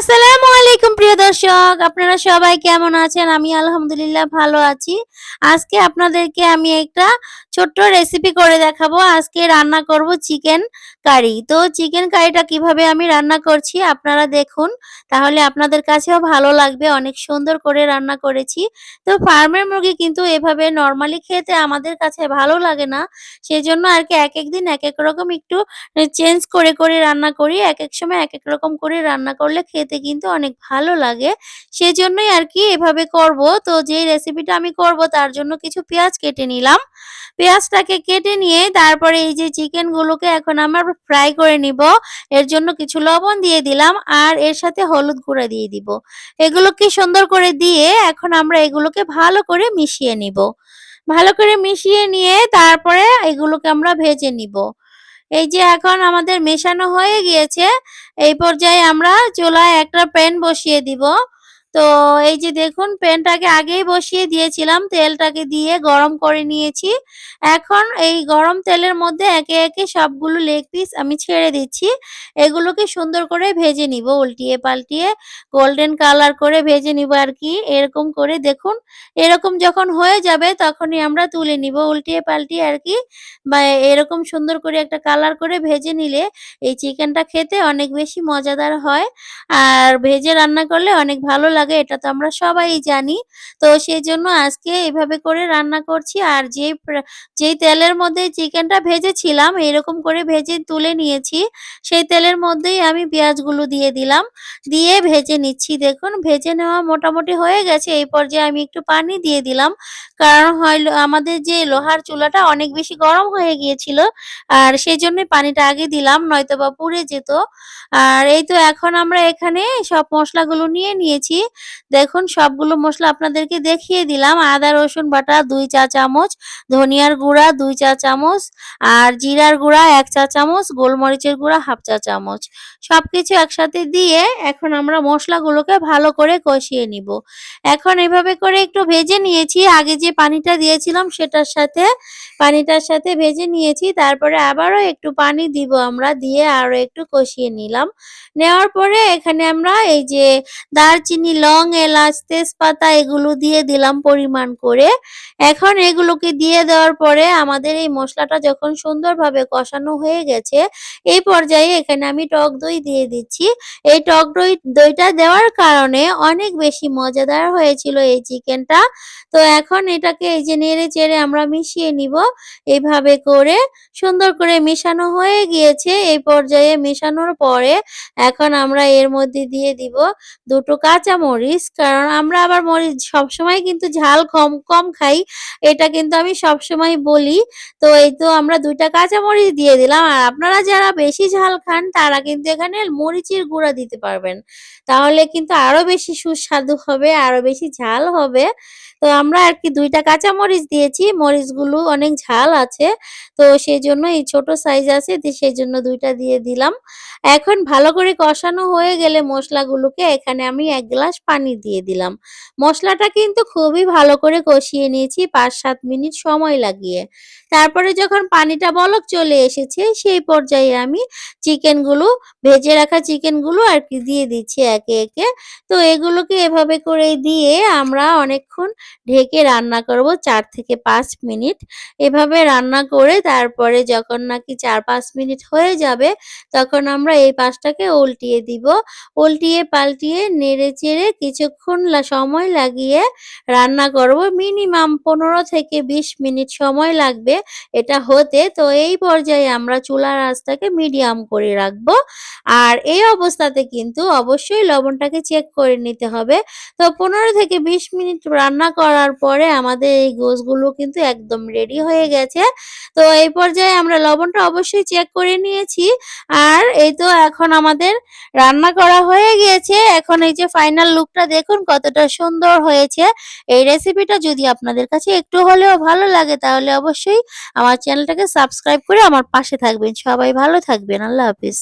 আসসালামু আলাইকুম প্রিয় দর্শক, আপনারা সবাই কেমন আছেন? আমি আলহামদুলিল্লাহ ভালো আছি। আজকে আপনাদেরকে আমি একটা ছোট্ট রেসিপি করে দেখাবো। আজকে রান্না করব চিকেন কারি। তো চিকেন কারিটা কিভাবে আমি রান্না করছি আপনারা দেখুন। তাহলে আপনাদের কাছেও ভালো লাগবে। অনেক সুন্দর করে রান্না করেছি। তো ফার্মের মুরগি কিন্তু এভাবে নরমালি খেতে আমাদের কাছে ভালো লাগে না। সেজন্য আরকি একেক দিন একেক রকম একটু চেঞ্জ করে রান্না করি। একেক সময় একেক রকম করে রান্না করলে খেতে কিন্তু অনেক ভালো লাগে। সেজন্যই আরকি এভাবে করব। তো যেই রেসিপিটা আমি করব তার জন্য কিছু পেঁয়াজ কেটে নিলাম। পেঁয়াজটাকে কেটে নিয়ে তারপরে এই যে চিকেনগুলোকে এখন আমার ফ্রাই করে নিব। এর জন্য কিছু লবণ দিয়ে দিলাম আর এর সাথে হলুদ গুঁড়া দিয়ে দিব। এগুলোকে সুন্দর করে দিয়ে এখন আমরা এগুলোকে ভালো করে মিশিয়ে নিব। ভালো করে মিশিয়ে নিয়ে তারপরে এগুলোকে আমরা ভেজে নিব। এই যে এখন আমাদের মেশানো হয়ে গিয়েছে। এই পর্যায়ে আমরা চুলায় একটা প্যান বসিয়ে দিব। তো এই যে দেখুন প্যানটাকে আগেই বসিয়ে দিয়েছিলাম। তেলটাকে দিয়ে গরম করে নিয়েছি। এখন এই গরম তেলের মধ্যে একে একে সবগুলো লেগ পিস আমি ছেড়ে দিচ্ছি। এগুলোকে সুন্দর করে ভেজে নিব উল্টিয়ে পাল্টিয়ে গোল্ডেন কালার করে ভেজে নিব আরকি। এরকম করে দেখুন। এরকম যখন হয়ে যাবে তখনই আমরা তুলে নিব উল্টিয়ে পাল্টিয়ে আরকি। বা এরকম সুন্দর করে একটা কালার করে ভেজে নিলে এই চিকেনটা খেতে অনেক বেশি মজাদার হয়। আর ভেজে রান্না করলে অনেক ভালো লাগে এটা তো আমরা সবাই জানি। তো সেজন্য আজকে এভাবে করে রান্না করছি। আর যেই তেলের মধ্যে চিকেনটা ভেজেছিলাম এরকম করে ভেজে তুলে নিয়েছি। সেই তেলের মধ্যেই আমি পেঁয়াজগুলো দিয়ে দিলাম। দিয়ে ভেজে নিচ্ছি। দেখুন ভেজে নেওয়া মোটামুটি হয়ে গেছে। এই পর্যায়ে আমি একটু পানি দিয়ে দিলাম। কারণ আমাদের যে লোহার চুলাটা অনেক বেশি গরম হয়ে গিয়েছিল। আর সেজন্যই পানিটা আগে দিলাম নয়তোবা পুড়ে যেত। আর এই তো এখন আমরা এখানে সব মসলাগুলো নিয়ে নিয়েছি। দেখুন সবগুলো মসলা আপনাদেরকে দেখিয়ে দিলাম। আদা রসুন বাটা ২ চা চামচ, ধনিয়ার গুঁড়া ২ চা চামচ, আর জিরার গুঁড়া ১ চা চামচ, গোলমরিচের গুঁড়া ১/২ চা চামচ। সবকিছু একসাথে দিয়ে এখন আমরা মসলাগুলোকে ভালো করে কষিয়ে নিব। এখন এভাবে করে একটু ভেজে নিয়েছি। আগে যে পানিটা দিয়েছিলাম পানিটার সাথে ভেজে নিয়েছি। তারপরে আবারও একটু পানি দিব আমরা। দিয়ে আরো একটু কষিয়ে নিলাম। নেওয়ার পরে এখানে আমরা এই যে দারচিনি, লং, এলাচ, তেজপাতা এগুলো দিয়ে দিলাম পরিমাণ করে। এখন এগুলোকে দিয়ে দেওয়ার পরে আমাদের এই মসলাটা যখন সুন্দরভাবে কষানো হয়ে গেছে, এই পর্যায়ে এখানে আমি টক দই দিয়ে দিচ্ছি। এই টক দইটা দেওয়ার কারণে অনেক বেশি মজাদার হয়েছিল এই চিকেনটা। তো এখন এটাকে এই যে নেড়ে চেড়ে আমরা মিশিয়ে নিব। এভাবে করে সুন্দর করে মেশানো হয়ে গিয়েছে। এই পর্যায়ে মেশানোর পরে এখন আমরা এর মধ্যে দিয়ে দিব ২ টো কাঁচামরিচ। কারণ আমরা আবার মরিচ সবসময় কিন্তু ঝাল কম খাই। এটা কিন্তু আমি সবসময় বলি। তো এই তো আমরা ২ টা কাঁচামরিচ দিয়ে দিলাম। আর আপনারা যারা বেশি ঝাল খান তারা কিন্তু এখানে মরিচের গুঁড়া দিতে পারবেন। তাহলে কিন্তু আরো বেশি সুস্বাদু হবে, আরো বেশি ঝাল হবে। তো আমরা আরকি ২ টা কাঁচামরিচ দিয়েছি। মরিচগুলো অনেক ঝাল আছে। তো সেজন্য এই ছোট সাইজ আছে সেজন্য ২ টা দিয়ে দিলাম। এখন ভালো করে কষানো হয়ে গেলে মসলাগুলোকে এখানে আমি ১ গ্লাস পানি দিয়ে দিলাম। মসলাটা কিন্তু খুবই ভালো করে কষিয়ে নিয়েছি ৫-৭ মিনিট সময় লাগিয়ে। তারপরে যখন পানিটা বলক চলে এসেছে সেই পর্যায়ে আমি চিকেনগুলো ভেজে রাখা চিকেনগুলো আরকি দিয়ে দিচ্ছি একে একে। তো এগুলোকে এভাবে করে দিয়ে আমরা অনেকক্ষণ ঢেকে রান্না করব ৪ থেকে ৫ মিনিট। এভাবে রান্না করে তারপরে যখন নাকি ৪-৫ মিনিট হয়ে যাবে তখন আমরা এই পাশটাকে উল্টিয়ে দিব। উল্টিয়ে পাল্টিয়ে নেড়ে-চেড়ে কিছুক্ষণ সময় লাগিয়ে রান্না করব। মিনিমাম ১৫ থেকে ২০ মিনিট সময় লাগবে এটা হতে। তো এই পর্যায়ে আমরা চুলার আঁচটাকে মিডিয়াম করে রাখবো। আর এই অবস্থাতে কিন্তু অবশ্যই লবণটাকে চেক করে নিতে হবে। তো ১৫ থেকে ২০ মিনিট রান্না করার পরে আমাদের এই গোশগুলো কিন্তু একদম রেডি হয়ে গেছে। তো এই পর্যায়ে আমরা লবণটা অবশ্যই চেক করে নিয়েছি। আর এই তো এখন আমাদের রান্না করা হয়ে গিয়েছে। এখন এই যে ফাইনাল লুকটা দেখুন কতটা সুন্দর হয়েছে। এই রেসিপিটা যদি আপনাদের কাছে একটু হলেও ভালো লাগে তাহলে অবশ্যই আমার চ্যানেলটাকে সাবস্ক্রাইব করে আমার পাশে থাকবেন। সবাই ভালো থাকবেন। আল্লাহ হাফেজ।